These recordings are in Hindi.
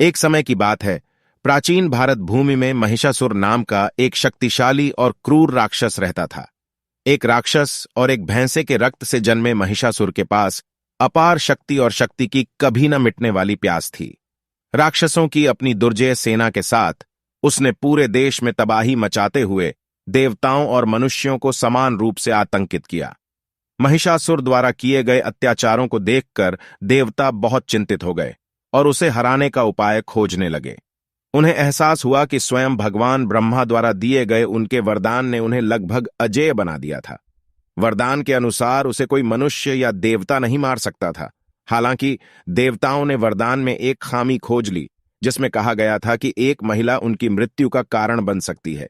एक समय की बात है। प्राचीन भारत भूमि में महिषासुर नाम का एक शक्तिशाली और क्रूर राक्षस रहता था। एक राक्षस और एक भैंसे के रक्त से जन्मे महिषासुर के पास अपार शक्ति और शक्ति की कभी न मिटने वाली प्यास थी। राक्षसों की अपनी दुर्जय सेना के साथ उसने पूरे देश में तबाही मचाते हुए देवताओं और मनुष्यों को समान रूप से आतंकित किया। महिषासुर द्वारा किए गए अत्याचारों को देखकर देवता बहुत चिंतित हो गए और उसे हराने का उपाय खोजने लगे। उन्हें एहसास हुआ कि स्वयं भगवान ब्रह्मा द्वारा दिए गए उनके वरदान ने उन्हें लगभग अजेय बना दिया था। वरदान के अनुसार उसे कोई मनुष्य या देवता नहीं मार सकता था। हालांकि देवताओं ने वरदान में एक खामी खोज ली, जिसमें कहा गया था कि एक महिला उनकी मृत्यु का कारण बन सकती है।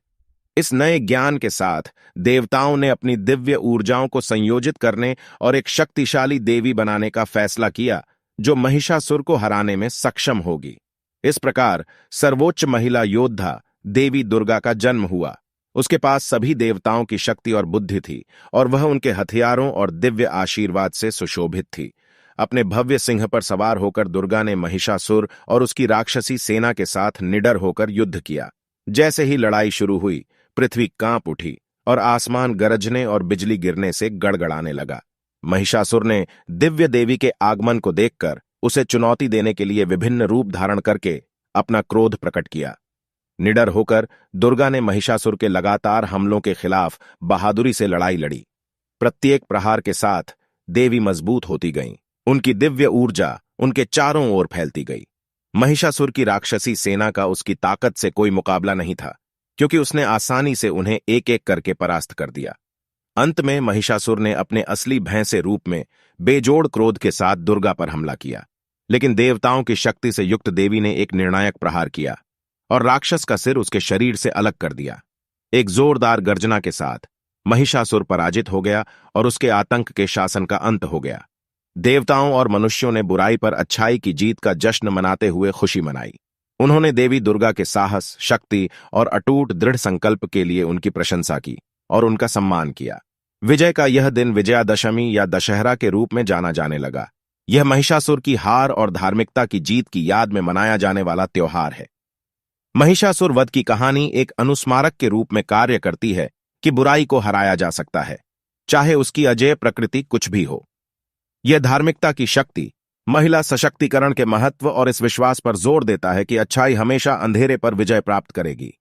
इस नए ज्ञान के साथ देवताओं ने अपनी दिव्य ऊर्जाओं को संयोजित करने और एक शक्तिशाली देवी बनाने का फैसला किया, जो महिषासुर को हराने में सक्षम होगी। इस प्रकार सर्वोच्च महिला योद्धा देवी दुर्गा का जन्म हुआ। उसके पास सभी देवताओं की शक्ति और बुद्धि थी और वह उनके हथियारों और दिव्य आशीर्वाद से सुशोभित थी। अपने भव्य सिंह पर सवार होकर दुर्गा ने महिषासुर और उसकी राक्षसी सेना के साथ निडर होकर युद्ध किया। जैसे ही लड़ाई शुरू हुई, पृथ्वी कांप उठी और आसमान गरजने और बिजली गिरने से गड़गड़ाने लगा। महिषासुर ने दिव्य देवी के आगमन को देखकर उसे चुनौती देने के लिए विभिन्न रूप धारण करके अपना क्रोध प्रकट किया। निडर होकर दुर्गा ने महिषासुर के लगातार हमलों के खिलाफ बहादुरी से लड़ाई लड़ी। प्रत्येक प्रहार के साथ देवी मजबूत होती गईं। उनकी दिव्य ऊर्जा उनके चारों ओर फैलती गई। महिषासुर की राक्षसी सेना का उसकी ताकत से कोई मुकाबला नहीं था, क्योंकि उसने आसानी से उन्हें एक एक करके परास्त कर दिया। अंत में महिषासुर ने अपने असली भैंसे रूप में बेजोड़ क्रोध के साथ दुर्गा पर हमला किया। लेकिन देवताओं की शक्ति से युक्त देवी ने एक निर्णायक प्रहार किया और राक्षस का सिर उसके शरीर से अलग कर दिया। एक जोरदार गर्जना के साथ महिषासुर पराजित हो गया और उसके आतंक के शासन का अंत हो गया। देवताओं और मनुष्यों ने बुराई पर अच्छाई की जीत का जश्न मनाते हुए खुशी मनाई। उन्होंने देवी दुर्गा के साहस, शक्ति और अटूट दृढ़ संकल्प के लिए उनकी प्रशंसा की और उनका सम्मान किया। विजय का यह दिन विजयादशमी या दशहरा के रूप में जाना जाने लगा। यह महिषासुर की हार और धार्मिकता की जीत की याद में मनाया जाने वाला त्योहार है। महिषासुर वध की कहानी एक अनुस्मारक के रूप में कार्य करती है कि बुराई को हराया जा सकता है, चाहे उसकी अजेय प्रकृति कुछ भी हो। यह धार्मिकता की शक्ति, महिला सशक्तिकरण के महत्व और इस विश्वास पर जोर देता है कि अच्छाई हमेशा अंधेरे पर विजय प्राप्त करेगी।